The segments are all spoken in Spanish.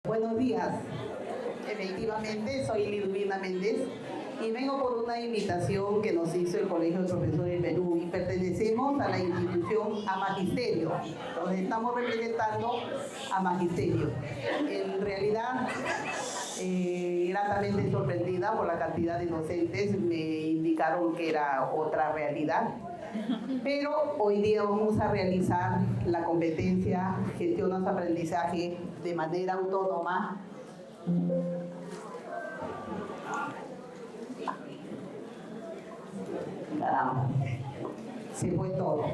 Buenos días. Efectivamente, soy Liduvina Méndez y vengo por una invitación que nos hizo el Colegio de Profesores del Perú y pertenecemos a la institución A Magisterio, donde estamos representando a Magisterio. En realidad, gratamente sorprendida por la cantidad de docentes, me indicaron que era otra realidad. Pero hoy día vamos a realizar la competencia Gestionas Aprendizaje de manera autónoma. Caramba, se fue todo.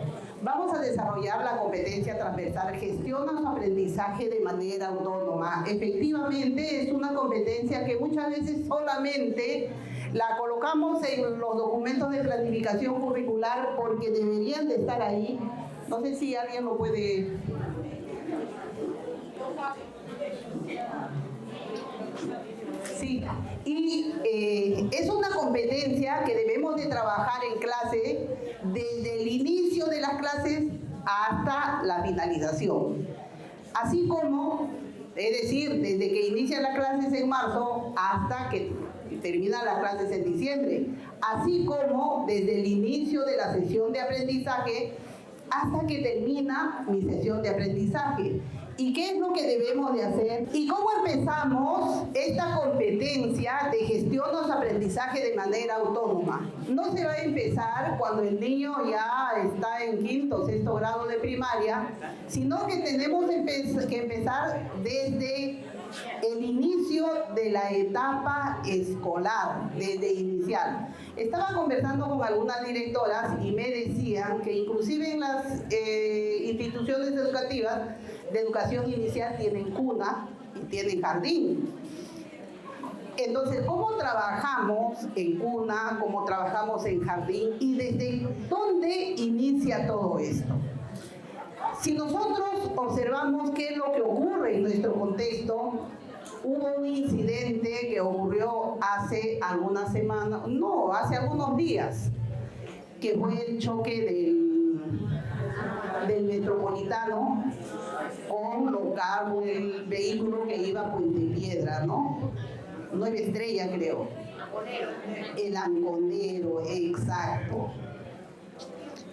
Vamos a desarrollar la competencia transversal Gestiona su aprendizaje de manera autónoma. Efectivamente, es una competencia que muchas veces solamente la colocamos en los documentos de planificación curricular porque deberían de estar ahí. No sé si alguien lo puede... Sí, y es una competencia que debemos de trabajar en clase desde el inicio de las clases hasta la finalización. Así como, es decir, desde que inician las clases en marzo hasta que terminan las clases en diciembre. Así como desde el inicio de la sesión de aprendizaje hasta que termina mi sesión de aprendizaje. ¿Y qué es lo que debemos de hacer? ¿Y cómo empezamos esta competencia de gestión de aprendizaje de manera autónoma? No se va a empezar cuando el niño ya está en quinto o sexto grado de primaria, sino que tenemos que empezar desde el inicio de la etapa escolar, desde inicial. Estaba conversando con algunas directoras y me decían que inclusive en las instituciones educativas de educación inicial tienen cuna y tienen jardín. Entonces, ¿cómo trabajamos en cuna? ¿Cómo trabajamos en jardín? ¿Y desde dónde inicia todo esto? Si nosotros observamos qué es lo que ocurre en nuestro contexto, hubo un incidente que ocurrió hace algunas semanas, no, hace algunos días, que fue el choque del Metropolitano con el vehículo que iba a Puente Piedra, ¿no? 9 Estrellas, creo. El Anconero, exacto.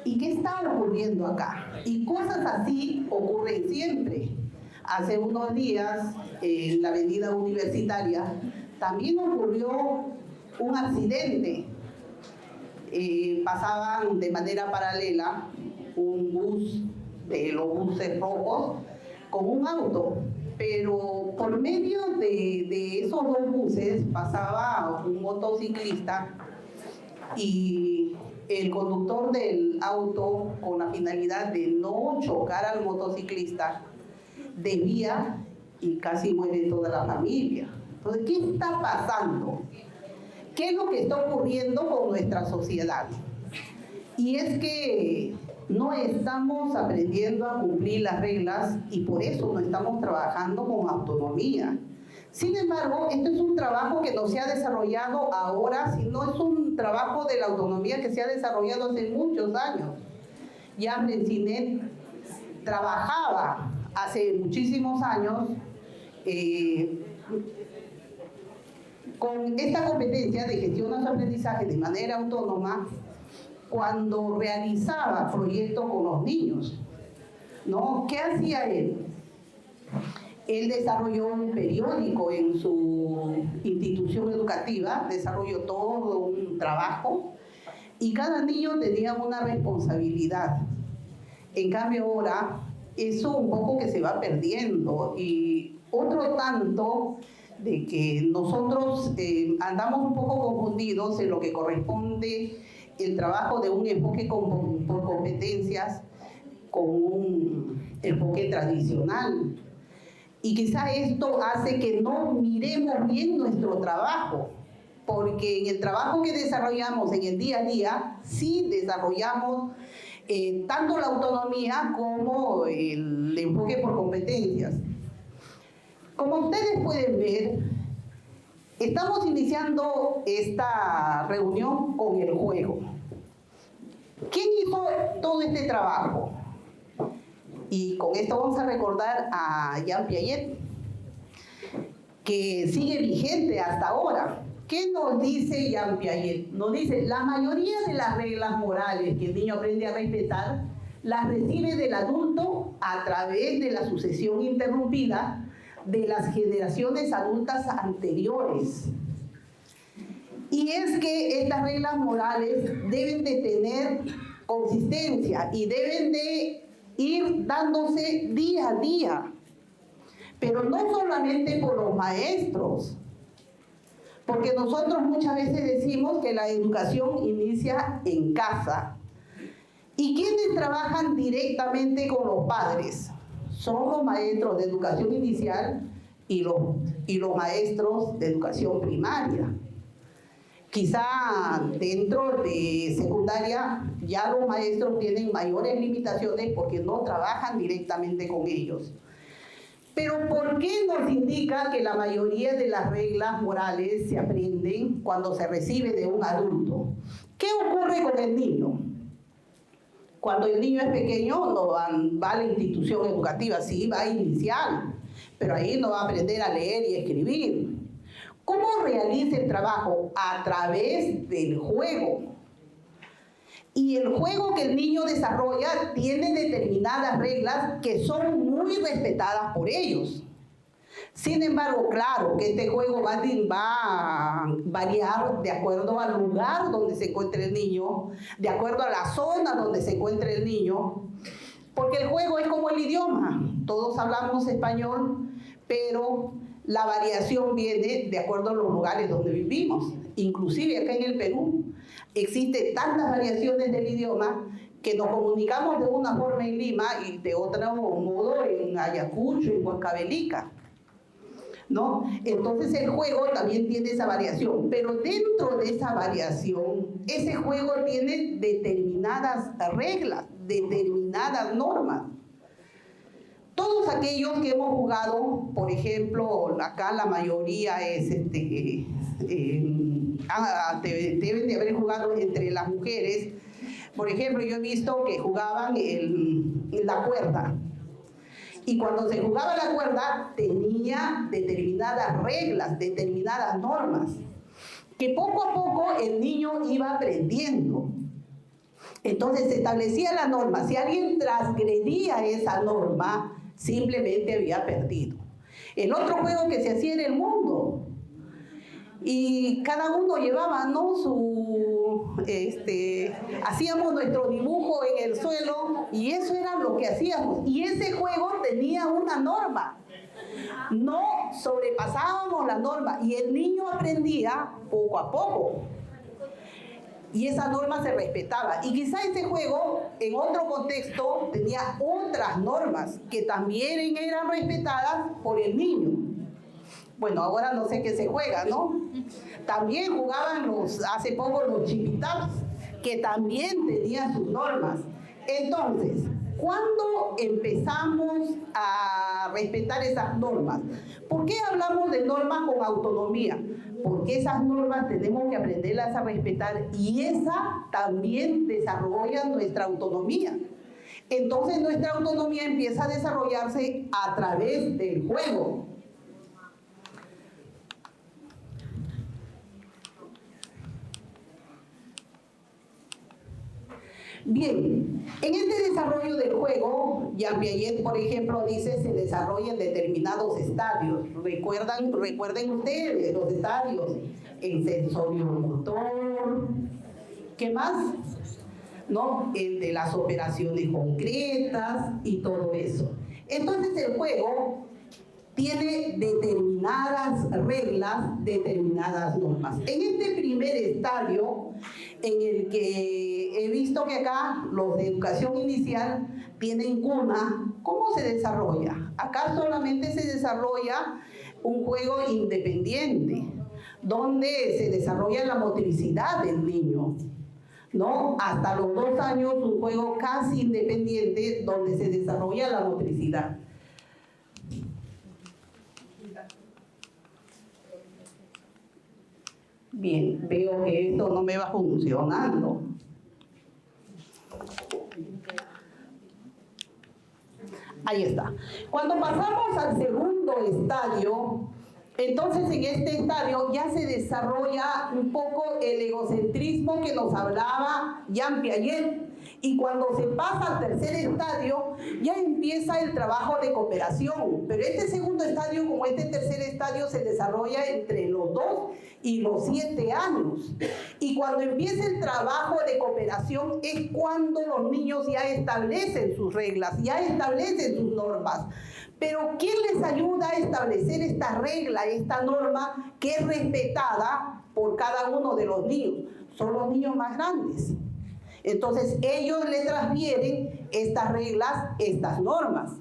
¿Y qué está ocurriendo acá? Y cosas así ocurren siempre. Hace unos días, en la avenida Universitaria, también ocurrió un accidente. Pasaban de manera paralela un bus de los buses rojos con un auto, pero por medio de esos dos buses pasaba un motociclista y el conductor del auto, con la finalidad de no chocar al motociclista, desvía y casi muere toda la familia. Entonces, ¿qué está pasando? ¿Qué es lo que está ocurriendo con nuestra sociedad? Y es que no estamos aprendiendo a cumplir las reglas y por eso no estamos trabajando con autonomía. Sin embargo, esto es un trabajo que no se ha desarrollado ahora, sino es un trabajo de la autonomía que se ha desarrollado hace muchos años. Ya Frencinet trabajaba hace muchísimos años con esta competencia de gestión de aprendizaje de manera autónoma cuando realizaba proyectos con los niños, ¿no? ¿Qué hacía él? Él desarrolló un periódico en su institución educativa, desarrolló todo un trabajo y cada niño tenía una responsabilidad. En cambio ahora, eso un poco que se va perdiendo y otro tanto de que nosotros andamos un poco confundidos en lo que corresponde el trabajo de un enfoque por competencias con un enfoque tradicional. Y quizá esto hace que no miremos bien nuestro trabajo, porque en el trabajo que desarrollamos en el día a día, sí desarrollamos tanto la autonomía como el enfoque por competencias. Como ustedes pueden ver, estamos iniciando esta reunión con el juego. ¿Quién hizo todo este trabajo? Y con esto vamos a recordar a Jean Piaget. que sigue vigente hasta ahora. ¿Qué nos dice Jean Piaget? Nos dice, la mayoría de las reglas morales que el niño aprende a respetar, las recibe del adulto a través de la sucesión interrumpida de las generaciones adultas anteriores. Y es que estas reglas morales deben de tener consistencia y deben de ir dándose día a día. Pero no solamente por los maestros, porque nosotros muchas veces decimos que la educación inicia en casa. ¿Y quiénes trabajan directamente con los padres? Son los maestros de educación inicial y los maestros de educación primaria. Quizá dentro de secundaria ya los maestros tienen mayores limitaciones porque no trabajan directamente con ellos. Pero ¿por qué nos indica que la mayoría de las reglas morales se aprenden cuando se recibe de un adulto? ¿Qué ocurre con el niño? Cuando el niño es pequeño no va a la institución educativa, sí va a inicial, pero ahí no va a aprender a leer y escribir. ¿Cómo realiza el trabajo? A través del juego. Y el juego que el niño desarrolla tiene determinadas reglas que son muy respetadas por ellos. Sin embargo, claro que este juego va a variar de acuerdo al lugar donde se encuentre el niño, de acuerdo a la zona donde se encuentre el niño, porque el juego es como el idioma. Todos hablamos español, pero la variación viene de acuerdo a los lugares donde vivimos. Inclusive acá en el Perú existen tantas variaciones del idioma que nos comunicamos de una forma en Lima y de otro modo en Ayacucho, en Huancavelica, ¿no? Entonces el juego también tiene esa variación, pero dentro de esa variación, ese juego tiene determinadas reglas, determinadas normas. Todos aquellos que hemos jugado, por ejemplo, acá la mayoría es deben de haber jugado entre las mujeres. Por ejemplo, yo he visto que jugaban la cuerda. Y cuando se jugaba la cuerda, tenía determinadas reglas, determinadas normas, que poco a poco el niño iba aprendiendo. Entonces se establecía la norma. Si alguien transgredía esa norma, simplemente había perdido. El otro juego que se hacía era el mundo. Y cada uno llevaba, ¿no?, hacíamos nuestro dibujo en el suelo y eso era lo que hacíamos. Y ese juego tenía una norma. No sobrepasábamos la norma y el niño aprendía poco a poco. Y esa norma se respetaba. Y quizá ese juego, en otro contexto, tenía otras normas que también eran respetadas por el niño. Bueno, ahora no sé qué se juega, ¿no? También jugaban hace poco los chipitaps, que también tenían sus normas. Entonces, ¿cuándo empezamos a respetar esas normas? ¿Por qué hablamos de normas con autonomía? Porque esas normas tenemos que aprenderlas a respetar y esa también desarrolla nuestra autonomía. Entonces nuestra autonomía empieza a desarrollarse a través del juego. Bien, en este desarrollo del juego, Jean Piaget, por ejemplo, dice se desarrolla en determinados estadios. Recuerden ustedes los estadios, el sensorio motor, ¿qué más? ¿No? El de las operaciones concretas y todo eso. Entonces el juego tiene determinadas reglas, determinadas normas. En este primer estadio, en el que he visto que acá los de educación inicial tienen cuna, ¿cómo se desarrolla? Acá solamente se desarrolla un juego independiente, donde se desarrolla la motricidad del niño, ¿no? Hasta los 2 años, un juego casi independiente, donde se desarrolla la motricidad. Bien, veo que esto no me va funcionando. Ahí está. Cuando pasamos al segundo estadio, Entonces, en este estadio ya se desarrolla un poco el egocentrismo que nos hablaba Jean Piaget. Y cuando se pasa al tercer estadio, ya empieza el trabajo de cooperación. Pero este segundo estadio, como este tercer estadio, se desarrolla entre los 2 y los 7 años. Y cuando empieza el trabajo de cooperación es cuando los niños ya establecen sus reglas, ya establecen sus normas. Pero ¿quién les ayuda a establecer esta regla, esta norma que es respetada por cada uno de los niños? Son los niños más grandes. Entonces ellos le transfieren estas reglas, estas normas.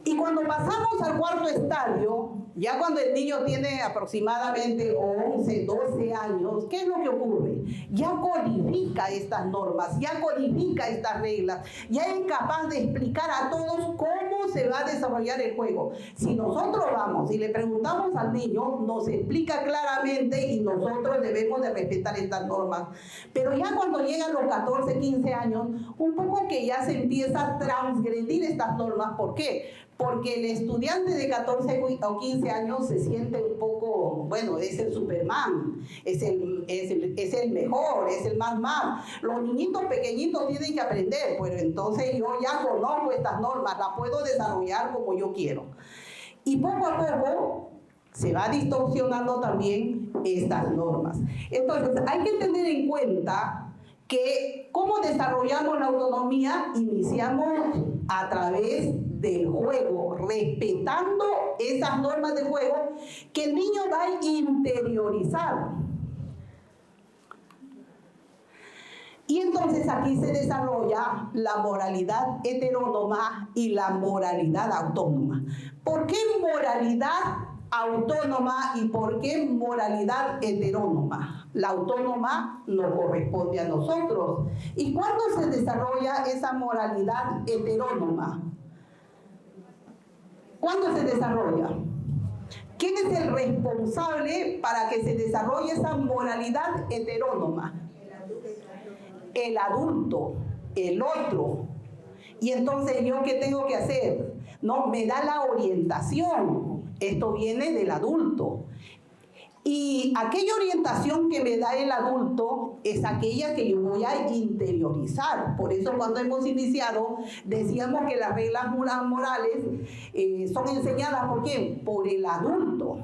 Y cuando pasamos al cuarto estadio, ya cuando el niño tiene aproximadamente 11, 12 años, ¿qué es lo que ocurre? Ya codifica estas normas, ya codifica estas reglas, ya es capaz de explicar a todos cómo se va a desarrollar el juego. Si nosotros vamos y le preguntamos al niño, nos explica claramente y nosotros debemos de respetar estas normas. Pero ya cuando llegan los 14, 15 años, un poco que ya se empieza a transgredir estas normas. ¿Por qué? Porque el estudiante de 14 o 15 años se siente un poco, bueno, es el Superman, es el mejor, es el más. Los niñitos pequeñitos tienen que aprender, pues entonces yo ya conozco estas normas, las puedo desarrollar como yo quiero. Y poco a poco se va distorsionando también estas normas. Entonces hay que tener en cuenta que cómo desarrollamos la autonomía, iniciamos a través del juego, respetando esas normas del juego que el niño va a interiorizar. Y entonces aquí se desarrolla la moralidad heterónoma y la moralidad autónoma. ¿Por qué moralidad autónoma y por qué moralidad heterónoma? La autónoma nos corresponde a nosotros. ¿Y cuándo se desarrolla esa moralidad heterónoma? ¿Cuándo se desarrolla? ¿Quién es el responsable para que se desarrolle esa moralidad heterónoma? El adulto, el otro. Y entonces, ¿yo qué tengo que hacer? No, me da la orientación. Esto viene del adulto. Y aquella orientación que me da el adulto es aquella que yo voy a interiorizar. Por eso cuando hemos iniciado decíamos que las reglas morales son enseñadas ¿por quién? Por el adulto.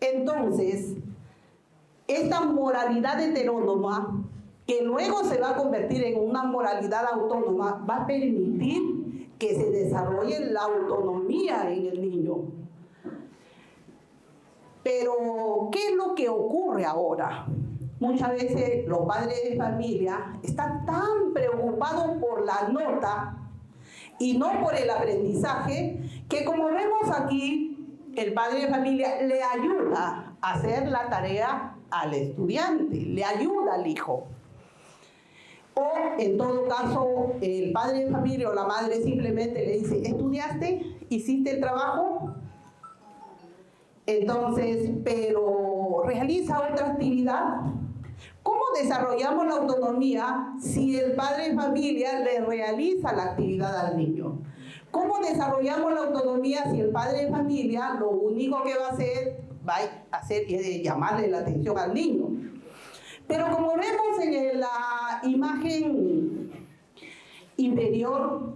Entonces, esta moralidad heterónoma, que luego se va a convertir en una moralidad autónoma, va a permitir que se desarrolle la autonomía en el niño. Pero, ¿qué es lo que ocurre ahora? Muchas veces los padres de familia están tan preocupados por la nota y no por el aprendizaje, que como vemos aquí, el padre de familia le ayuda a hacer la tarea al estudiante, le ayuda al hijo. O, en todo caso, el padre de familia o la madre simplemente le dice, ¿estudiaste? ¿Hiciste el trabajo? Entonces, pero realiza otra actividad. ¿Cómo desarrollamos la autonomía si el padre de familia le realiza la actividad al niño? ¿Cómo desarrollamos la autonomía si el padre de familia lo único que va a hacer es llamarle la atención al niño? Pero como vemos en la imagen inferior,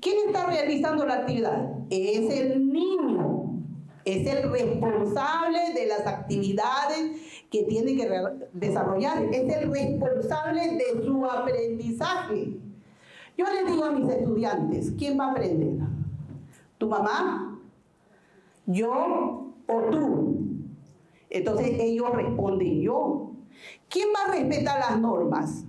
¿quién está realizando la actividad? Es el niño. Es el responsable de las actividades que tiene que desarrollar. Es el responsable de su aprendizaje. Yo les digo a mis estudiantes, ¿quién va a aprender? ¿Tu mamá? ¿Yo o tú? Entonces ellos responden yo. ¿Quién va a respetar las normas?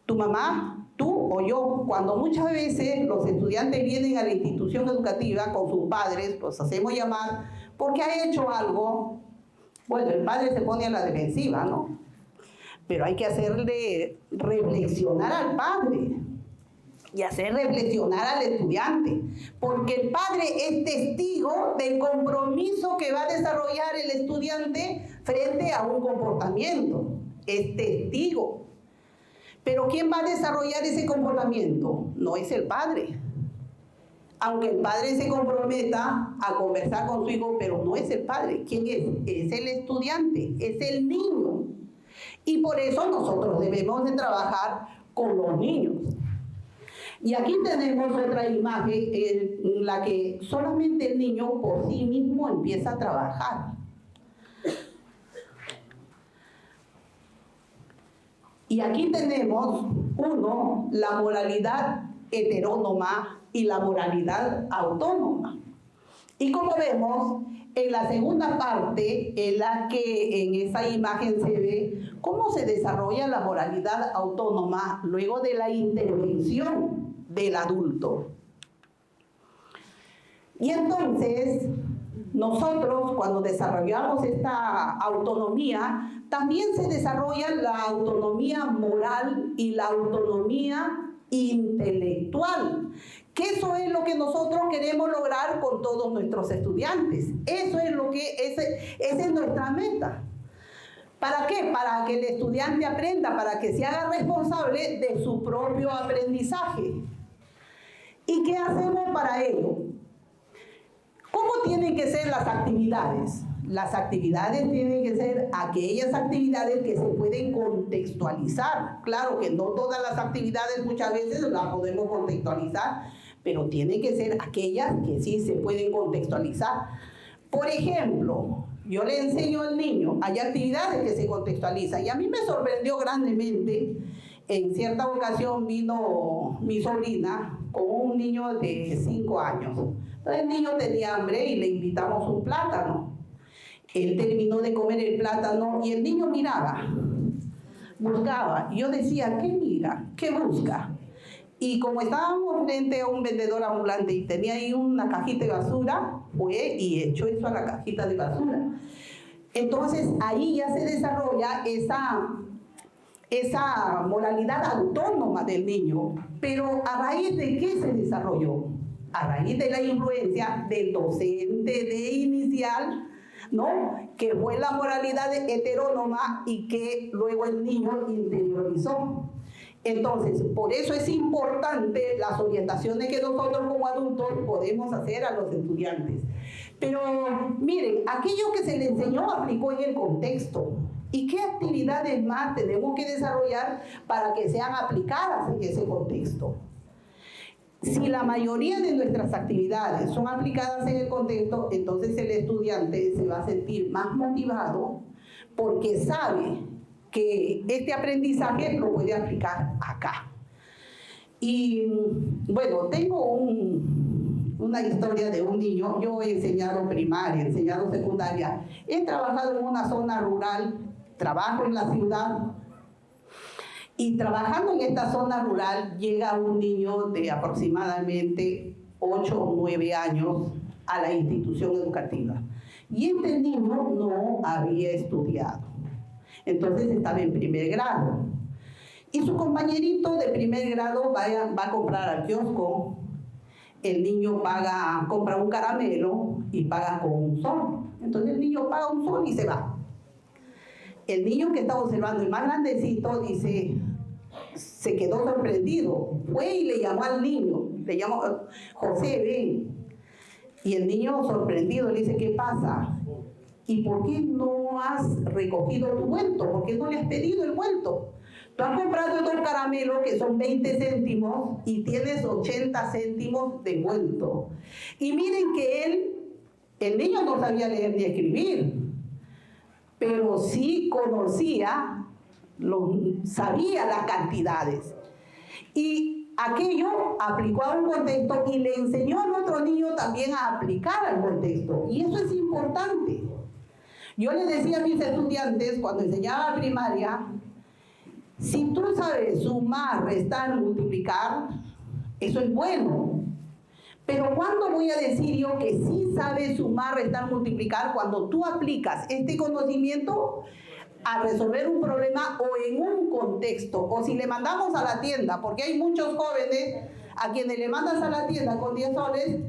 ¿Tu mamá? ¿Tú o yo? Cuando muchas veces los estudiantes vienen a la institución educativa con sus padres, los hacemos llamar porque ha hecho algo, bueno, el padre se pone a la defensiva, ¿no? Pero hay que hacerle reflexionar al padre y hacer reflexionar al estudiante, porque el padre es testigo del compromiso que va a desarrollar el estudiante frente a un comportamiento. Es testigo. Pero ¿quién va a desarrollar ese comportamiento? No es el padre. aunque el padre se comprometa a conversar con su hijo, pero no es el padre. ¿Quién es? Es el estudiante, es el niño. Y por eso nosotros debemos de trabajar con los niños. Y aquí tenemos otra imagen en la que solamente el niño por sí mismo empieza a trabajar. Y aquí tenemos, uno, la moralidad heterónoma y la moralidad autónoma. Y como vemos, en la segunda parte, en la que en esa imagen se ve cómo se desarrolla la moralidad autónoma luego de la intervención del adulto. Y entonces, nosotros cuando desarrollamos esta autonomía, también se desarrolla la autonomía moral y la autonomía intelectual, que eso es lo que nosotros queremos lograr con todos nuestros estudiantes. Eso es lo que esa es nuestra meta. ¿Para qué? Para que el estudiante aprenda, para que se haga responsable de su propio aprendizaje. ¿Y qué hacemos para ello? ¿Cómo tienen que ser las actividades? Las actividades tienen que ser aquellas actividades que se pueden contextualizar. Claro que no todas las actividades muchas veces las podemos contextualizar, pero tienen que ser aquellas que sí se pueden contextualizar. Por ejemplo, yo le enseño al niño, hay actividades que se contextualizan y a mí me sorprendió grandemente. En cierta ocasión vino mi sobrina con un niño de 5 años. Entonces el niño tenía hambre y le invitamos un plátano. Él terminó de comer el plátano y el niño miraba, buscaba. Y yo decía, ¿qué mira? ¿Qué busca? Y como estábamos frente a un vendedor ambulante y tenía ahí una cajita de basura, fue y echó eso a la cajita de basura. Entonces ahí ya se desarrolla esa moralidad autónoma del niño. Pero ¿a raíz de qué se desarrolló? A raíz de la influencia del docente de inicial, ¿no? Que fue la moralidad heterónoma y que luego el niño interiorizó. Entonces, por eso es importante las orientaciones que nosotros como adultos podemos hacer a los estudiantes. Pero miren, aquello que se le enseñó aplicó en el contexto. ¿Y qué actividades más tenemos que desarrollar para que sean aplicadas en ese contexto? Si la mayoría de nuestras actividades son aplicadas en el contexto, entonces el estudiante se va a sentir más motivado porque sabe que este aprendizaje lo puede aplicar acá. Y bueno, tengo una historia de un niño. Yo he enseñado primaria, he enseñado secundaria, he trabajado en una zona rural, trabajo en la ciudad. Y trabajando en esta zona rural llega un niño de aproximadamente 8 o 9 años a la institución educativa. Y este niño no había estudiado. Entonces estaba en primer grado. Y su compañerito de primer grado va a comprar al kiosco. El niño compra un caramelo y paga con un sol. Entonces el niño paga un sol y se va. El niño que estaba observando, el más grandecito, se quedó sorprendido. Fue y le llamó al niño, le llamó, José, ven. Y el niño sorprendido le dice, ¿qué pasa? ¿Y por qué no has recogido tu vuelto? ¿Por qué no le has pedido el vuelto? Tú has comprado estos caramelos que son 20 céntimos y tienes 80 céntimos de vuelto. Y miren que el niño no sabía leer ni escribir, pero sí conocía, sabía las cantidades. Y aquello aplicó a un contexto y le enseñó al otro niño también a aplicar al contexto. Y eso es importante. Yo le decía a mis estudiantes cuando enseñaba primaria, si tú sabes sumar, restar, multiplicar, eso es bueno. Pero ¿cuándo voy a decir yo que sí sabes sumar, restar, multiplicar? Cuando tú aplicas este conocimiento a resolver un problema o en un contexto, o si le mandamos a la tienda, porque hay muchos jóvenes a quienes le mandas a la tienda con 10 soles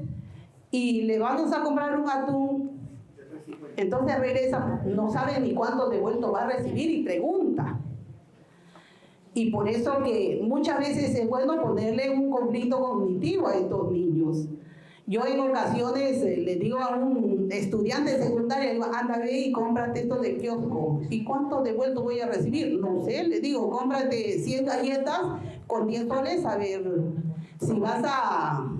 y le vamos a comprar un atún, entonces regresa, no sabe ni cuánto devuelto va a recibir y pregunta. Y por eso que muchas veces es bueno ponerle un conflicto cognitivo a estos niños. Yo en ocasiones le digo a un estudiante de secundaria, digo, anda, ve y cómprate esto de kiosco. ¿Y cuánto de vuelto voy a recibir? No sé, le digo, cómprate 100 galletas con 10 soles, a ver si vas a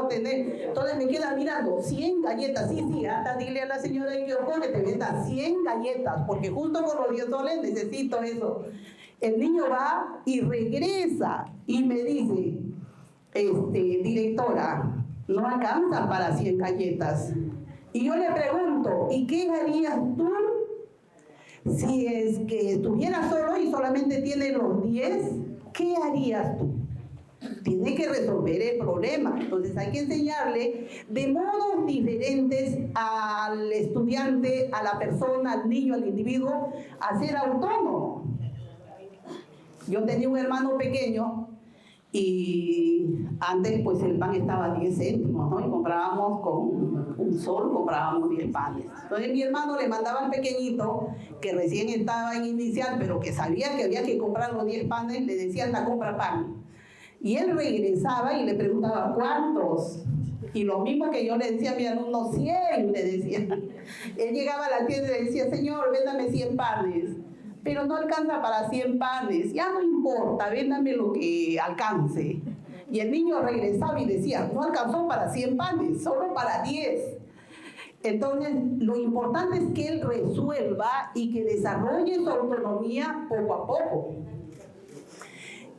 obtener. Entonces me queda mirando, 100 galletas, sí, anda, dile a la señora de kiosco que te venda 100 galletas, porque justo con los 10 soles necesito eso. El niño va y regresa y me dice, directora, no alcanza para 100 galletas. Y yo le pregunto, ¿y qué harías tú si es que estuvieras solo y solamente tienes los 10? ¿Qué harías tú? Tiene que resolver el problema. Entonces hay que enseñarle de modos diferentes al estudiante, a la persona, al niño, al individuo, a ser autónomo. Yo tenía un hermano pequeño y antes pues el pan estaba a 10 céntimos, ¿no? Y comprábamos con un sol, comprábamos 10 panes. Entonces mi hermano le mandaba al pequeñito, que recién estaba en inicial, pero que sabía que había que comprar los 10 panes, le decía, anda, compra pan. Y él regresaba y le preguntaba, ¿cuántos? Y lo mismo que yo le decía a mi alumno, 100, le decía. Él llegaba a la tienda y le decía, señor, véndame 100 panes. Pero no alcanza para 100 panes, ya no importa, véndame lo que alcance. Y el niño regresaba y decía, no alcanzó para 100 panes, solo para 10. Entonces, lo importante es que él resuelva y que desarrolle su autonomía poco a poco.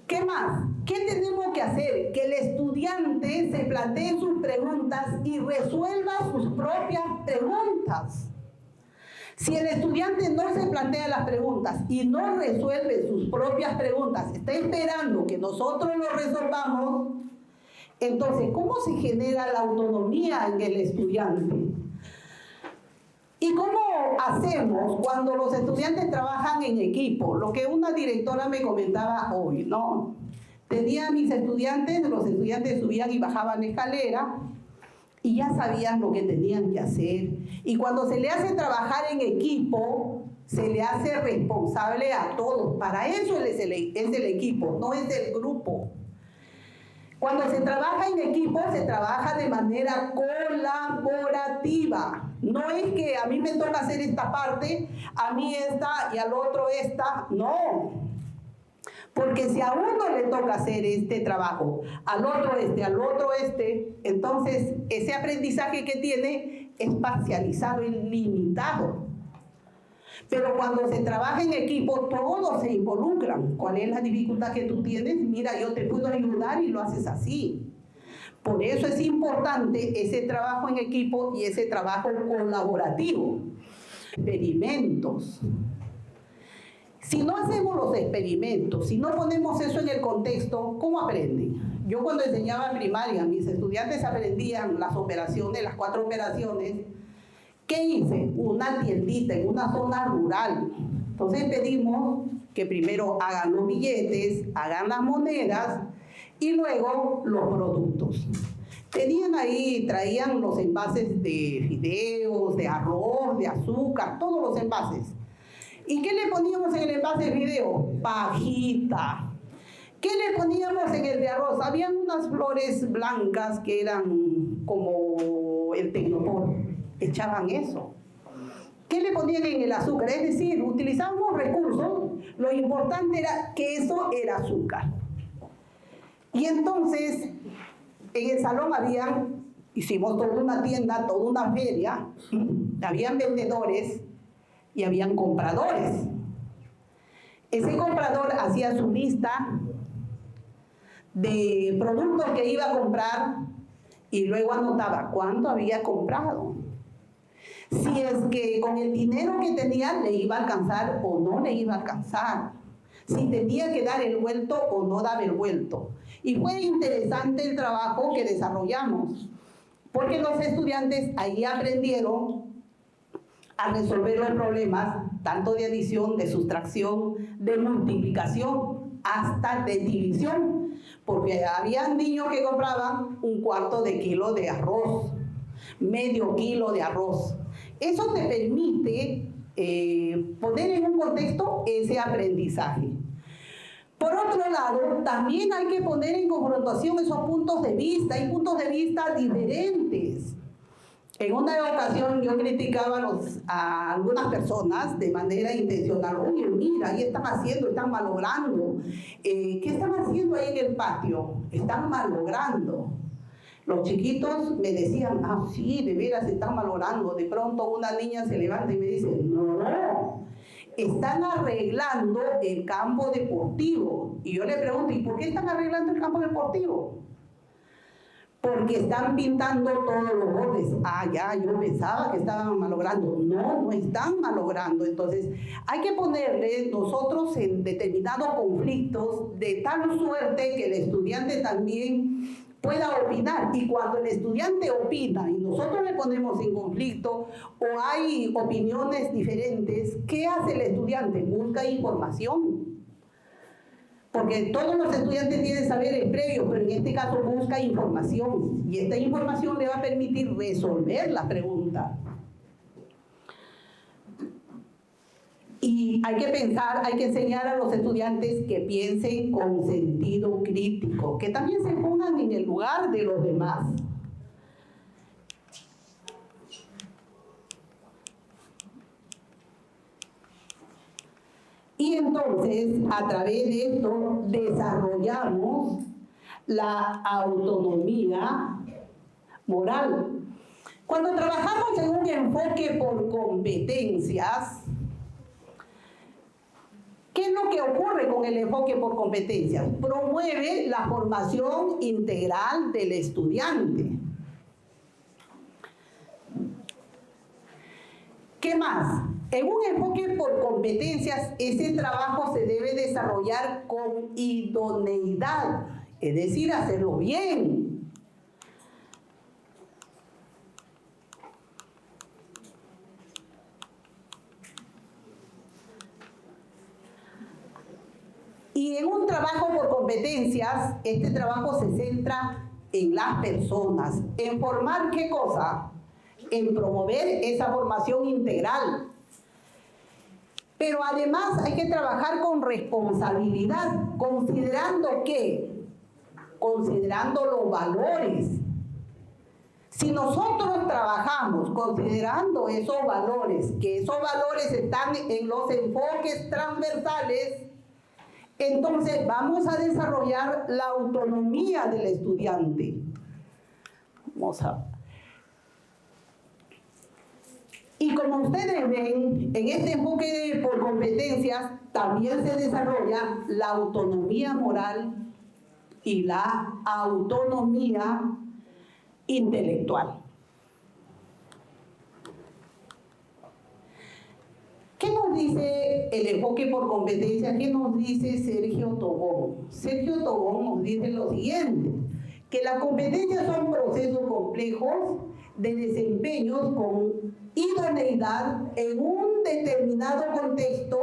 ¿Qué más? ¿Qué tenemos que hacer? Que el estudiante se plantee sus preguntas y resuelva sus propias preguntas. Si el estudiante no se plantea las preguntas y no resuelve sus propias preguntas, está esperando que nosotros lo resolvamos, entonces, ¿cómo se genera la autonomía en el estudiante? ¿Y cómo hacemos cuando los estudiantes trabajan en equipo? Lo que una directora me comentaba hoy, ¿no? Tenía a mis estudiantes, los estudiantes subían y bajaban escalera, y ya sabían lo que tenían que hacer. Y cuando se le hace trabajar en equipo, se le hace responsable a todos. Para eso es el equipo, no es el grupo. Cuando se trabaja en equipo, se trabaja de manera colaborativa. No es que a mí me toca hacer esta parte, a mí esta y al otro esta. No. Porque si a uno le toca hacer este trabajo, al otro entonces ese aprendizaje que tiene es parcializado y limitado. Pero cuando se trabaja en equipo, todos se involucran. ¿Cuál es la dificultad que tú tienes? Mira, yo te puedo ayudar y lo haces así. Por eso es importante ese trabajo en equipo y ese trabajo colaborativo. Experimentos. Si no hacemos los experimentos, si no ponemos eso en el contexto, ¿cómo aprenden? Yo cuando enseñaba en primaria, mis estudiantes aprendían las operaciones, las 4 operaciones. ¿Qué hice? Una tiendita en una zona rural. Entonces pedimos que primero hagan los billetes, hagan las monedas y luego los productos. Tenían ahí, traían los envases de fideos, de arroz, de azúcar, todos los envases. ¿Y qué le poníamos en el envase de fideo? Pajita. ¿Qué le poníamos en el de arroz? Habían unas flores blancas que eran como el tecnopor. Echaban eso. ¿Qué le ponían en el azúcar? Es decir, utilizábamos recursos. Lo importante era que eso era azúcar. Y entonces, en el salón hicimos toda una tienda, toda una feria. Habían vendedores y habían compradores. Ese comprador hacía su lista de productos que iba a comprar y luego anotaba cuánto había comprado. Si es que con el dinero que tenía le iba a alcanzar o no le iba a alcanzar. Si tenía que dar el vuelto o no dar el vuelto. Y fue interesante el trabajo que desarrollamos, porque los estudiantes ahí aprendieron a resolver los problemas, tanto de adición, de sustracción, de multiplicación, hasta de división, porque había niños que compraban 1/4 kilo de arroz, medio kilo de arroz. Eso te permite poner en un contexto ese aprendizaje. Por otro lado, también hay que poner en confrontación esos puntos de vista. Hay puntos de vista diferentes. En una ocasión yo criticaba a algunas personas de manera intencional. Oye, mira, ahí están haciendo, están malogrando. ¿Qué están haciendo ahí en el patio? Están malogrando. Los chiquitos me decían, ah, sí, de veras están malogrando. De pronto una niña se levanta y me dice, no, están arreglando el campo deportivo. Y yo le pregunto, ¿y por qué están arreglando el campo deportivo? Porque están pintando todos los bordes. Ah, ya, yo pensaba que estaban malogrando. No, no están malogrando. Entonces, hay que ponerle nosotros en determinados conflictos de tal suerte que el estudiante también pueda opinar. Y cuando el estudiante opina y nosotros le ponemos en conflicto o hay opiniones diferentes, ¿qué hace el estudiante? Busca información. Porque todos los estudiantes tienen saberes previos, pero en este caso busca información. Y esta información le va a permitir resolver la pregunta. Y hay que pensar, hay que enseñar a los estudiantes que piensen con sentido crítico, que también se pongan en el lugar de los demás. Y entonces, a través de esto, desarrollamos la autonomía moral. Cuando trabajamos en un enfoque por competencias, ¿qué es lo que ocurre con el enfoque por competencias? Promueve la formación integral del estudiante. ¿Qué más? En un enfoque por competencias, ese trabajo se debe desarrollar con idoneidad, es decir, hacerlo bien. Y en un trabajo por competencias, este trabajo se centra en las personas, en formar ¿qué cosa? En promover esa formación integral. Pero además hay que trabajar con responsabilidad, considerando ¿qué? Considerando los valores. Si nosotros trabajamos considerando esos valores, que esos valores están en los enfoques transversales, entonces vamos a desarrollar la autonomía del estudiante. Vamos a... Y como ustedes ven, en este enfoque por competencias también se desarrolla la autonomía moral y la autonomía intelectual. ¿Qué nos dice el enfoque por competencias? ¿Qué nos dice Sergio Tobón? Sergio Tobón nos dice lo siguiente, que las competencias son procesos complejos de desempeños con idoneidad en un determinado contexto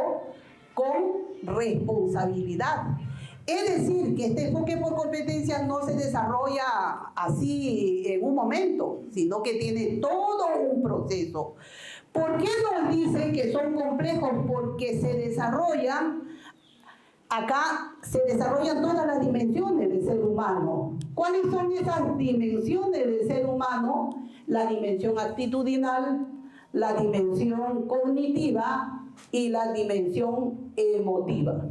con responsabilidad. Es decir, que este enfoque por competencias no se desarrolla así en un momento, sino que tiene todo un proceso. ¿Por qué nos dicen que son complejos? Porque se desarrollan, acá se desarrollan todas las dimensiones del ser humano. ¿Cuáles son esas dimensiones del ser humano? La dimensión actitudinal, la dimensión cognitiva y la dimensión emotiva.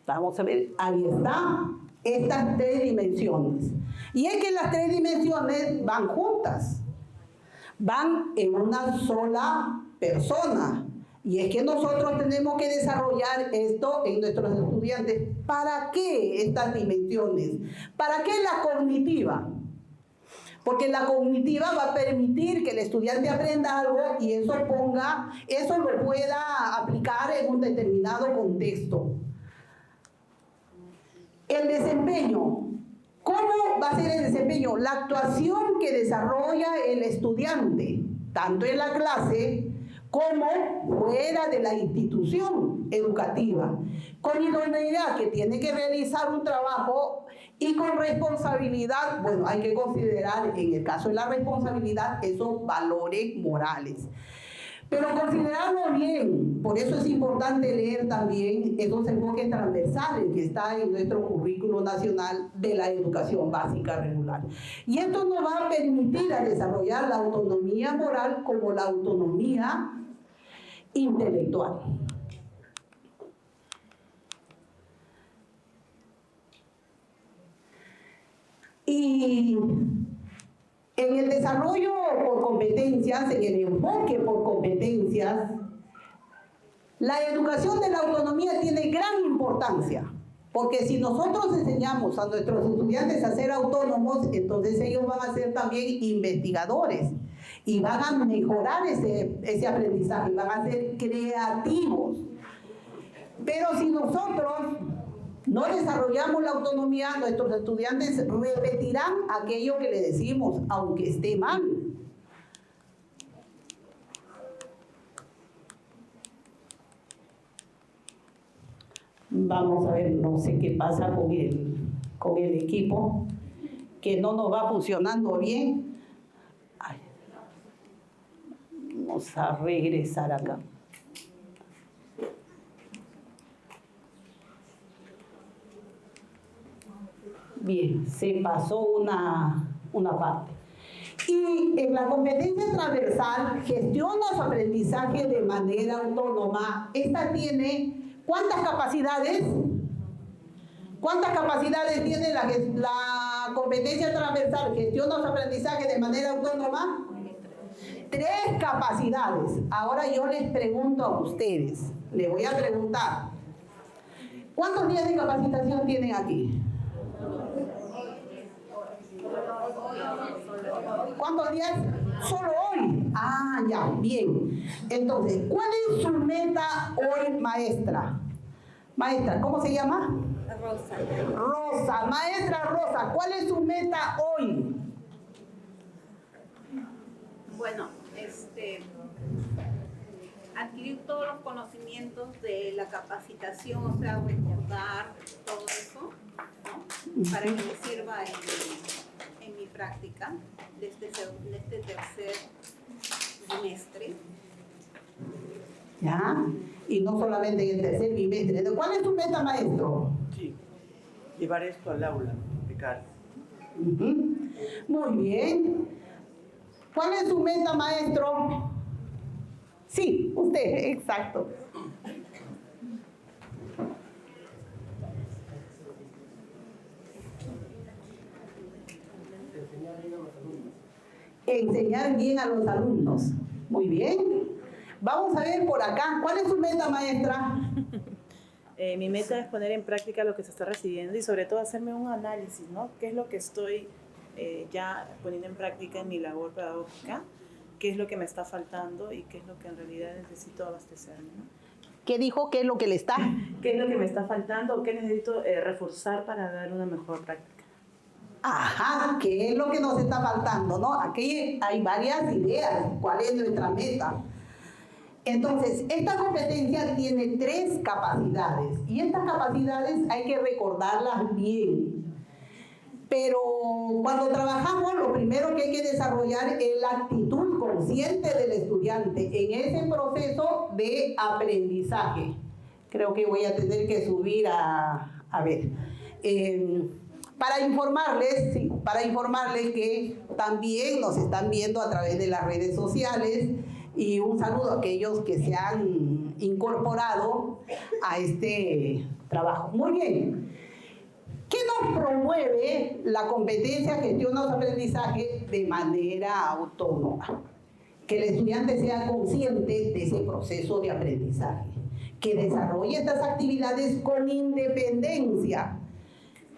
Vamos a ver, ahí están estas tres dimensiones. Y es que las tres dimensiones van juntas, van en una sola persona. Y es que nosotros tenemos que desarrollar esto en nuestros estudiantes. ¿Para qué estas dimensiones? ¿Para qué la cognitiva? Porque la cognitiva va a permitir que el estudiante aprenda algo y eso lo pueda aplicar en un determinado contexto. El desempeño. ¿Cómo va a ser el desempeño? La actuación que desarrolla el estudiante, tanto en la clase como fuera de la institución educativa, con idoneidad, que tiene que realizar un trabajo, y con responsabilidad. Bueno, hay que considerar en el caso de la responsabilidad esos valores morales. Pero considerarlo bien, por eso es importante leer también esos enfoques transversales que están en nuestro currículo nacional de la educación básica regular. Y esto nos va a permitir a desarrollar la autonomía moral como la autonomía intelectual. Y en el desarrollo por competencias, en el enfoque por competencias, la educación de la autonomía tiene gran importancia, porque si nosotros enseñamos a nuestros estudiantes a ser autónomos, entonces ellos van a ser también investigadores y van a mejorar ese aprendizaje, van a ser creativos. Pero si nosotros no desarrollamos la autonomía, nuestros estudiantes repetirán aquello que le decimos, aunque esté mal. Vamos a ver, no sé qué pasa con el equipo, que no nos va funcionando bien. Ay, vamos a regresar acá. Bien, se pasó una parte. Y en la competencia transversal, gestiona su aprendizaje de manera autónoma. Esta tiene, ¿cuántas capacidades? ¿Cuántas capacidades tiene la competencia transversal? Gestiona su aprendizaje de manera autónoma. 3 capacidades. Ahora yo les pregunto a ustedes, les voy a preguntar, ¿cuántos días de capacitación tienen aquí? ¿Cuántos días? Solo hoy. Ah, ya, bien. Entonces, ¿cuál es su meta hoy, maestra? Maestra, ¿cómo se llama? Rosa. Rosa, maestra Rosa, ¿cuál es su meta hoy? Bueno, adquirir todos los conocimientos de la capacitación, o sea, recordar todo eso, ¿no? Para que me sirva en mi práctica de este tercer bimestre. ¿Ya? Y no solamente en el tercer bimestre. ¿Cuál es tu meta, maestro? Sí, llevar esto al aula, explicar. Muy bien. ¿Cuál es su meta, maestro? Sí, usted, exacto. Enseñar bien a los alumnos. Muy bien. Vamos a ver por acá. ¿Cuál es su meta, maestra? Mi meta es poner en práctica lo que se está recibiendo y sobre todo hacerme un análisis, ¿no? ¿Qué es lo que estoy ya poniendo en práctica en mi labor pedagógica? ¿Qué es lo que me está faltando y qué es lo que en realidad necesito abastecerme, ¿no? ¿Qué dijo? ¿Qué es lo que le está? ¿Qué es lo que me está faltando o qué necesito reforzar para dar una mejor práctica? Ajá, ¿qué es lo que nos está faltando, no? Aquí hay varias ideas. ¿Cuál es nuestra meta? Entonces, esta competencia tiene 3 capacidades y estas capacidades hay que recordarlas bien. Pero cuando trabajamos, lo primero que hay que desarrollar es la actitud consciente del estudiante en ese proceso de aprendizaje. Creo que voy a tener que subir a ver. Para informarles que también nos están viendo a través de las redes sociales y un saludo a aquellos que se han incorporado a este trabajo. Muy bien. ¿Qué nos promueve la competencia gestión de aprendizaje de manera autónoma? Que el estudiante sea consciente de ese proceso de aprendizaje, que desarrolle estas actividades con independencia,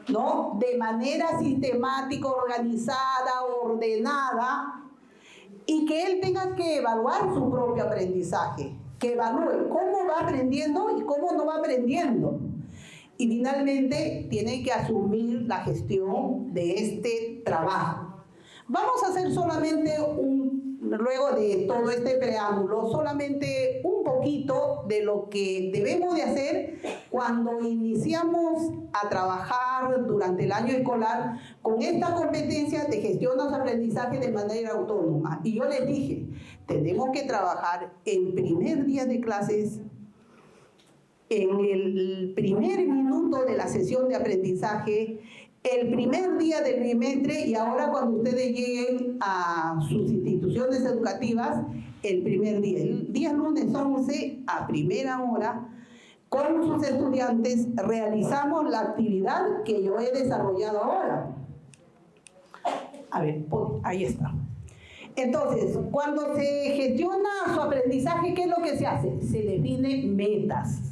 ¿no? De manera sistemática, organizada, ordenada, y que él tenga que evaluar su propio aprendizaje, que evalúe cómo va aprendiendo y cómo no va aprendiendo. Y finalmente tiene que asumir la gestión de este trabajo. Vamos a hacer solamente luego de todo este preámbulo, solamente un poquito de lo que debemos de hacer cuando iniciamos a trabajar durante el año escolar con esta competencia de gestión de los aprendizajes de manera autónoma. Y yo les dije, tenemos que trabajar el primer día de clases, en el primer minuto de la sesión de aprendizaje, el primer día del bimestre, y ahora cuando ustedes lleguen a sus instituciones educativas, el primer día, el día lunes 11 a primera hora, con sus estudiantes realizamos la actividad que yo he desarrollado ahora. A ver, ahí está. Entonces, cuando se gestiona su aprendizaje, ¿qué es lo que se hace? Se define metas.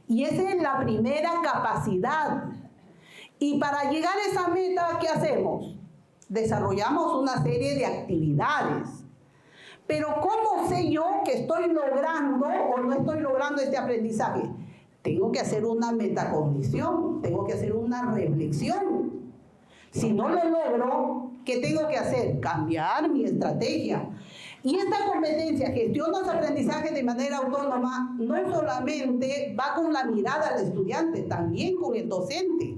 Y esa es la primera capacidad. Y para llegar a esa meta, ¿qué hacemos? Desarrollamos una serie de actividades. Pero ¿cómo sé yo que estoy logrando o no estoy logrando este aprendizaje? Tengo que hacer una metacognición, tengo que hacer una reflexión. Si no lo logro, ¿qué tengo que hacer? Cambiar mi estrategia. Y esta competencia, gestión de los aprendizajes de manera autónoma, no solamente va con la mirada del estudiante, también con el docente.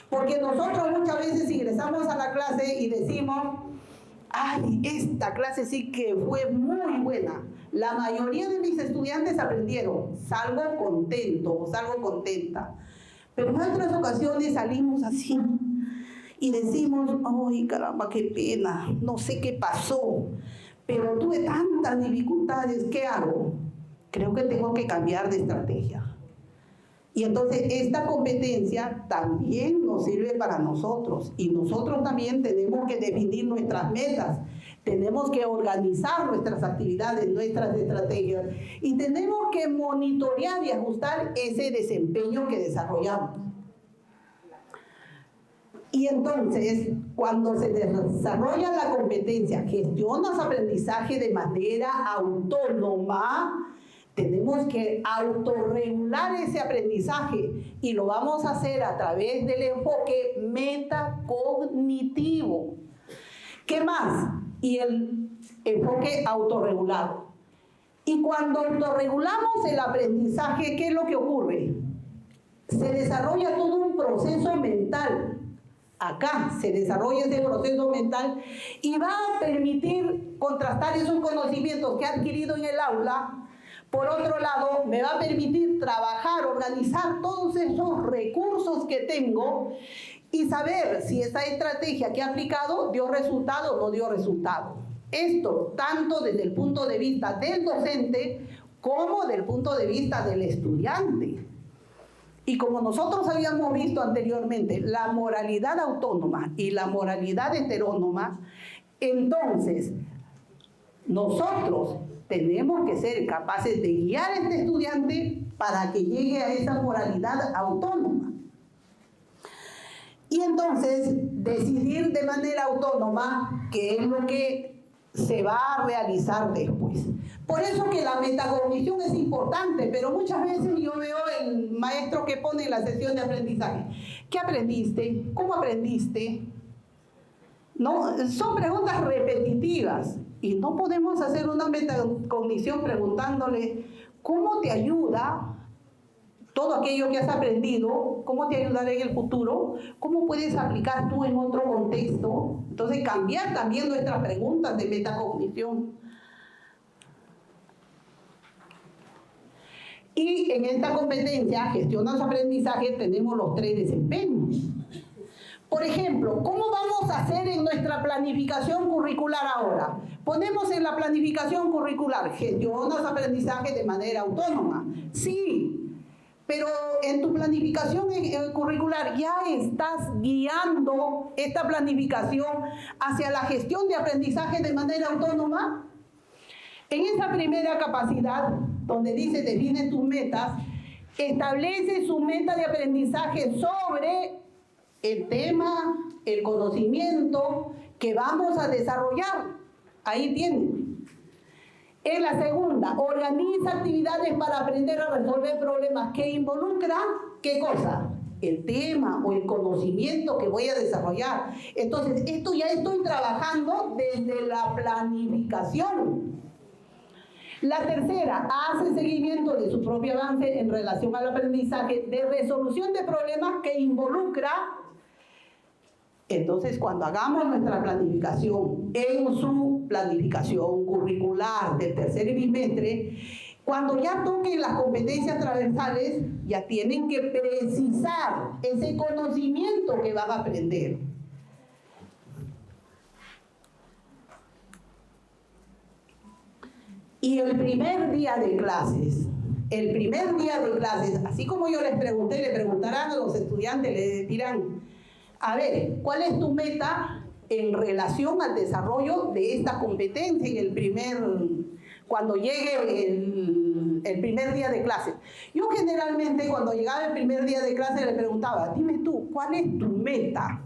Porque nosotros muchas veces ingresamos a la clase y decimos, ay, esta clase sí que fue muy buena. La mayoría de mis estudiantes aprendieron, salgo contento, salgo contenta. Pero en otras ocasiones salimos así y decimos, ay, caramba, qué pena, no sé qué pasó, pero tuve tantas dificultades, ¿qué hago? Creo que tengo que cambiar de estrategia. Y entonces esta competencia también nos sirve para nosotros. Y nosotros también tenemos que definir nuestras metas. Tenemos que organizar nuestras actividades, nuestras estrategias. Y tenemos que monitorear y ajustar ese desempeño que desarrollamos. Y entonces, cuando se desarrolla la competencia, gestiona los aprendizajes de manera autónoma, tenemos que autorregular ese aprendizaje y lo vamos a hacer a través del enfoque metacognitivo. ¿Qué más? Y el enfoque autorregulado. Y cuando autorregulamos el aprendizaje, ¿qué es lo que ocurre? Se desarrolla todo un proceso mental. Acá se desarrolla ese proceso mental y va a permitir contrastar esos conocimientos que he adquirido en el aula. Por otro lado, me va a permitir trabajar, organizar todos esos recursos que tengo y saber si esa estrategia que he aplicado dio resultado o no dio resultado. Esto tanto desde el punto de vista del docente como del punto de vista del estudiante. Y como nosotros habíamos visto anteriormente, la moralidad autónoma y la moralidad heterónoma, entonces nosotros tenemos que ser capaces de guiar a este estudiante para que llegue a esa moralidad autónoma. Y entonces decidir de manera autónoma qué es lo que se va a realizar después. Por eso que la metacognición es importante, pero muchas veces yo veo el maestro que pone en la sesión de aprendizaje. ¿Qué aprendiste? ¿Cómo aprendiste? ¿No? Son preguntas repetitivas y no podemos hacer una metacognición preguntándole ¿cómo te ayuda todo aquello que has aprendido? ¿Cómo te ayudará en el futuro? ¿Cómo puedes aplicar tú en otro contexto? Entonces cambiar también nuestras preguntas de metacognición. Y en esta competencia, gestión de los aprendizajes, tenemos los 3 desempeños. Por ejemplo, ¿cómo vamos a hacer en nuestra planificación curricular ahora? Ponemos en la planificación curricular, gestión de los aprendizajes de manera autónoma. Sí, pero en tu planificación curricular ya estás guiando esta planificación hacia la gestión de aprendizaje de manera autónoma. En esa primera capacidad, donde dice define tus metas, establece su meta de aprendizaje sobre el tema, el conocimiento que vamos a desarrollar. Ahí tienen. En la segunda, organiza actividades para aprender a resolver problemas que involucran, ¿qué cosa? el tema o el conocimiento que voy a desarrollar. Entonces, esto ya estoy trabajando desde la planificación. La tercera, hace seguimiento de su propio avance en relación al aprendizaje de resolución de problemas que involucra. Entonces, cuando hagamos nuestra planificación en su planificación curricular del tercer bimestre, cuando ya toquen las competencias transversales, ya tienen que precisar ese conocimiento que van a aprender. Y el primer día de clases, así como yo les pregunté, le preguntarán a los estudiantes, le dirán, a ver, ¿cuál es tu meta en relación al desarrollo de esta competencia cuando llegue el primer día de clase? Yo generalmente cuando llegaba el primer día de clase le preguntaba, dime tú, ¿cuál es tu meta?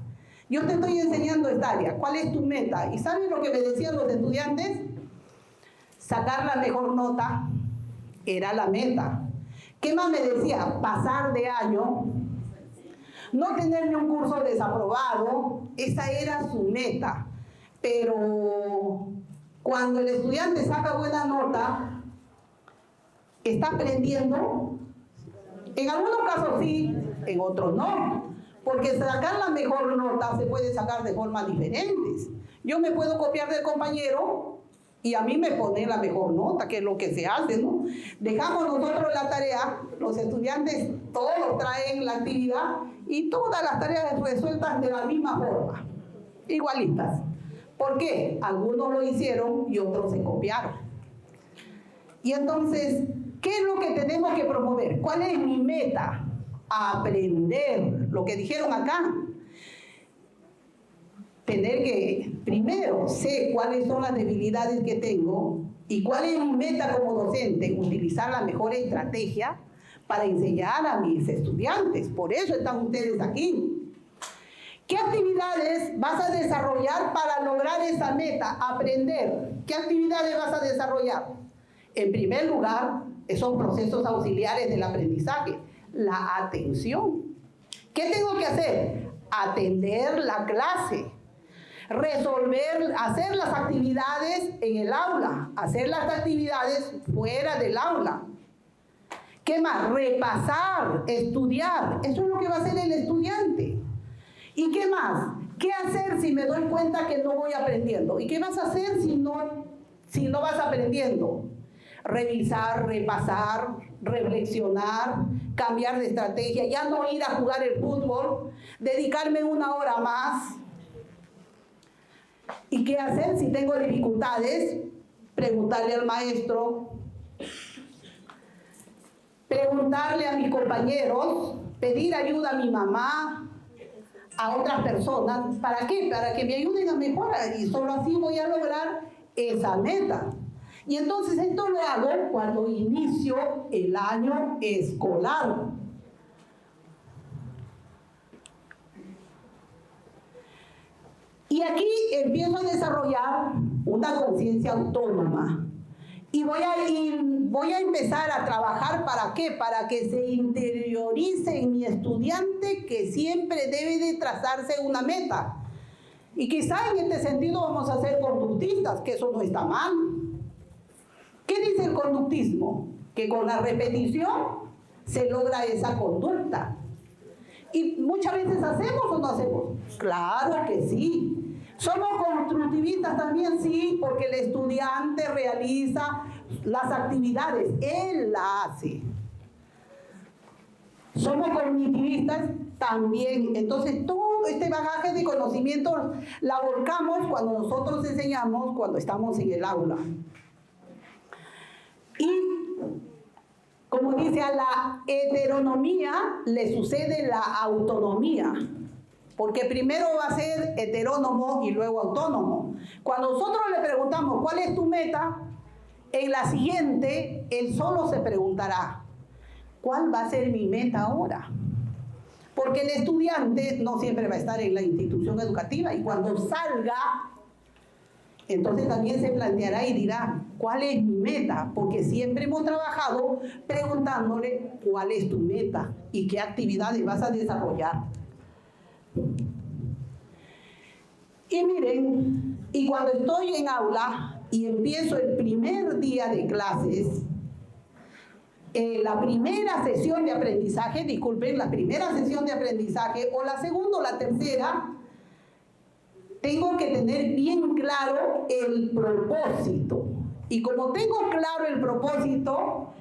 Yo te estoy enseñando esta área, ¿cuál es tu meta? ¿Y saben lo que me decían los estudiantes? Sacar la mejor nota era la meta. ¿Qué más me decía? Pasar de año, no tener ni un curso desaprobado, esa era su meta. Pero cuando el estudiante saca buena nota, ¿está aprendiendo? En algunos casos sí, en otros no. Porque sacar la mejor nota se puede sacar de formas diferentes. Yo me puedo copiar del compañero y a mí me pone la mejor nota, que es lo que se hace, ¿no? Dejamos nosotros la tarea, los estudiantes todos traen la actividad y todas las tareas resueltas de la misma forma, igualitas. ¿Por qué? Algunos lo hicieron y otros se copiaron. Y entonces, ¿qué es lo que tenemos que promover? ¿Cuál es mi meta? Aprender, lo que dijeron acá. Tener que, primero, sé cuáles son las debilidades que tengo y cuál es mi meta como docente, utilizar la mejor estrategia para enseñar a mis estudiantes. Por eso están ustedes aquí. ¿Qué actividades vas a desarrollar para lograr esa meta? Aprender. ¿Qué actividades vas a desarrollar? En primer lugar, esos procesos auxiliares del aprendizaje. La atención. ¿Qué tengo que hacer? Atender la clase. Resolver, hacer las actividades en el aula, hacer las actividades fuera del aula. ¿Qué más? Repasar, estudiar. Eso es lo que va a hacer el estudiante. ¿Y qué más? ¿Qué hacer si me doy cuenta que no voy aprendiendo? ¿Y qué vas a hacer si no vas aprendiendo? Revisar, repasar, reflexionar, cambiar de estrategia, ya no ir a jugar el fútbol, dedicarme 1 hora más. ¿Y qué hacer si tengo dificultades? Preguntarle al maestro, preguntarle a mis compañeros, pedir ayuda a mi mamá, a otras personas. ¿Para qué? Para que me ayuden a mejorar y solo así voy a lograr esa meta. Y entonces esto lo hago cuando inicio el año escolar. Y aquí empiezo a desarrollar una conciencia autónoma. Y voy a empezar a trabajar, ¿para qué? Para que se interiorice en mi estudiante que siempre debe de trazarse una meta. Y quizá en este sentido vamos a ser conductistas, que eso no está mal. ¿Qué dice el conductismo? Que con la repetición se logra esa conducta. ¿Y muchas veces hacemos o no hacemos? Claro que sí. ¿Somos constructivistas también? Sí, porque el estudiante realiza las actividades, él las hace. ¿Somos cognitivistas? También. Entonces, todo este bagaje de conocimientos la volcamos cuando nosotros enseñamos, cuando estamos en el aula. Y, como dice, a la heteronomía le sucede la autonomía. Porque primero va a ser heterónomo y luego autónomo. Cuando nosotros le preguntamos, ¿cuál es tu meta? En la siguiente, él solo se preguntará, ¿cuál va a ser mi meta ahora? Porque el estudiante no siempre va a estar en la institución educativa y cuando salga, Entonces también se planteará y dirá, ¿cuál es mi meta? Porque siempre hemos trabajado preguntándole cuál es tu meta y qué actividades vas a desarrollar. Y miren, y cuando estoy en aula y empiezo el primer día de clases, la primera sesión de aprendizaje, disculpen, la primera sesión de aprendizaje o la segunda o la tercera, tengo que tener bien claro el propósito. Y como tengo claro el propósito,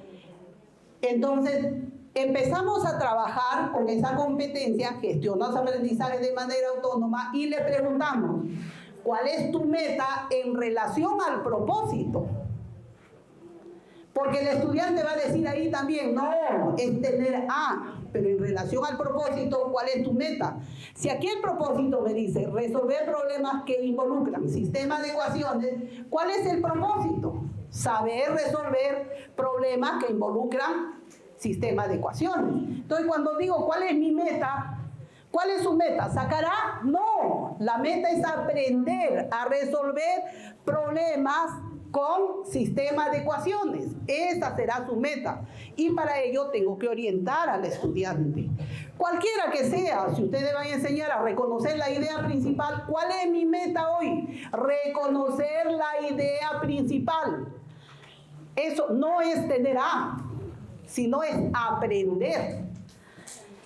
entonces empezamos a trabajar con esa competencia, gestionar aprendizaje de manera autónoma y le preguntamos, ¿cuál es tu meta en relación al propósito? Porque el estudiante va a decir ahí también, no, es tener A, pero en relación al propósito, ¿cuál es tu meta? Si aquí el propósito me dice resolver problemas que involucran sistemas de ecuaciones, ¿cuál es el propósito? Saber resolver problemas que involucran sistemas de ecuaciones. Entonces, cuando digo, ¿cuál es mi meta? ¿Cuál es su meta? ¿Sacará? No, la meta es aprender a resolver problemas con sistemas de ecuaciones. Esa será su meta. Y para ello tengo que orientar al estudiante. Cualquiera que sea, si ustedes van a enseñar a reconocer la idea principal, ¿cuál es mi meta hoy? Reconocer la idea principal. Eso no es tener A, sino es aprender.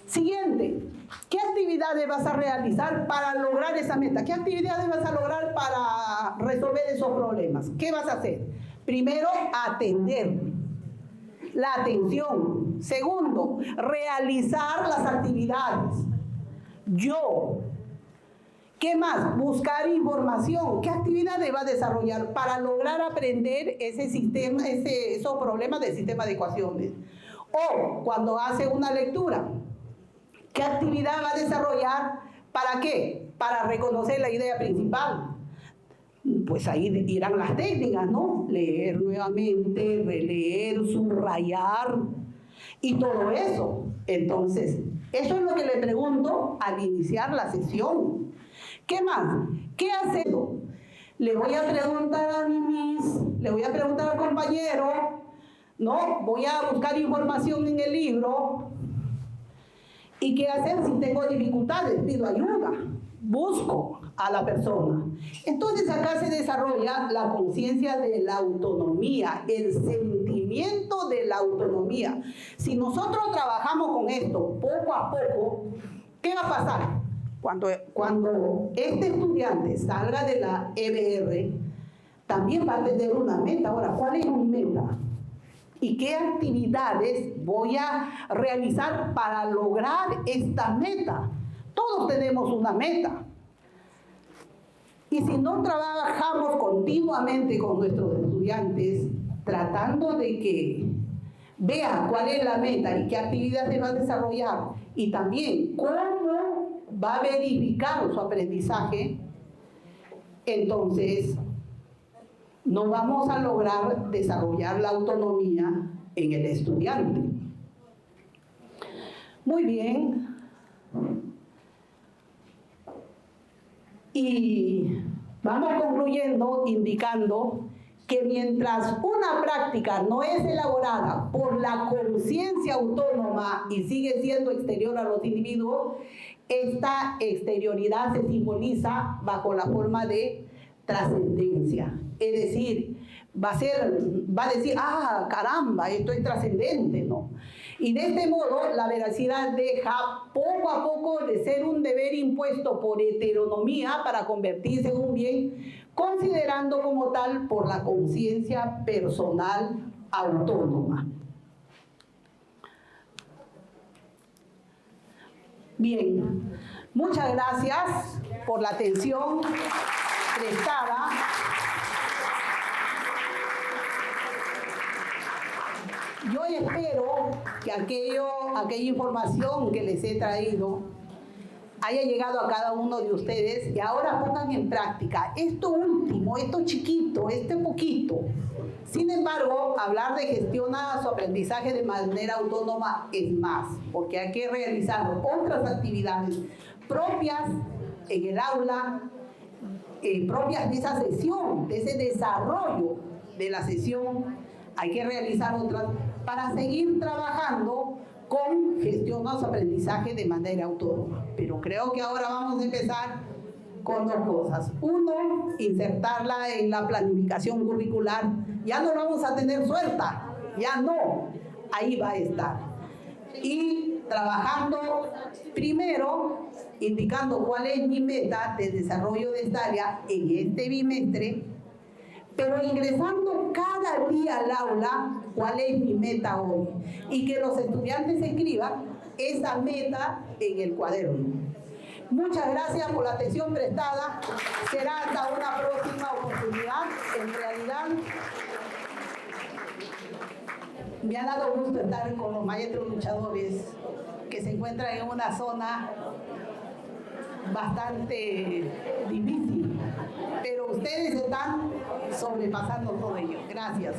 Siguiente. ¿Qué actividades vas a realizar para lograr esa meta? ¿Qué actividades vas a lograr para resolver esos problemas? ¿Qué vas a hacer? Primero, atender. La atención. Segundo, realizar las actividades. Yo. ¿Qué más? Buscar información. ¿Qué actividades va a desarrollar para lograr aprender ese sistema, esos problemas del sistema de ecuaciones? O cuando hace una lectura, ¿qué actividad va a desarrollar? ¿Para qué? Para reconocer la idea principal. Pues ahí irán las técnicas, ¿no? Leer nuevamente, releer, subrayar y todo eso. Entonces, eso es lo que le pregunto al iniciar la sesión. ¿Qué más? ¿Qué hace? Le voy a preguntar a mi miss, le voy a preguntar al compañero, ¿no? Voy a buscar información en el libro. ¿Y qué hacer si tengo dificultades? Pido ayuda, busco a la persona. Entonces acá se desarrolla la conciencia de la autonomía, el sentimiento de la autonomía. Si nosotros trabajamos con esto poco a poco, ¿qué va a pasar? Cuando este estudiante salga de la EBR, también va a tener una meta. Ahora, ¿cuál es mi meta? ¿Y qué actividades voy a realizar para lograr esta meta? Todos tenemos una meta. Y si no trabajamos continuamente con nuestros estudiantes, tratando de que vean cuál es la meta y qué actividades va a desarrollar, y también cómo va a verificar su aprendizaje, entonces no vamos a lograr desarrollar la autonomía en el estudiante. Muy bien. Y vamos concluyendo indicando que mientras una práctica no es elaborada por la conciencia autónoma y sigue siendo exterior a los individuos, esta exterioridad se simboliza bajo la forma de trascendencia. Es decir, va a decir, ah, caramba, esto es trascendente, ¿no? Y de este modo, la veracidad deja poco a poco de ser un deber impuesto por heteronomía para convertirse en un bien, considerando como tal por la conciencia personal autónoma. Bien, muchas gracias por la atención prestada. Yo espero que aquella información que les he traído haya llegado a cada uno de ustedes y ahora pongan en práctica esto último, esto chiquito, este poquito. Sin embargo, hablar de gestionar su aprendizaje de manera autónoma es más, porque hay que realizar otras actividades propias en el aula propias de esa sesión, de ese desarrollo de la sesión, hay que realizar otras para seguir trabajando con gestión de los aprendizajes de manera autónoma. Pero creo que ahora vamos a empezar con dos cosas. Uno, insertarla en la planificación curricular. Ya no vamos a tener suelta, ya no, ahí va a estar. Y trabajando primero, indicando cuál es mi meta de desarrollo de esta área en este bimestre, pero ingresando cada día al aula cuál es mi meta hoy y que los estudiantes escriban esa meta en el cuaderno. Muchas gracias por la atención prestada. Será hasta una próxima oportunidad. En realidad, me ha dado gusto estar con los maestros luchadores que se encuentran en una zona bastante difícil, pero ustedes están sobrepasando todo ello. Gracias.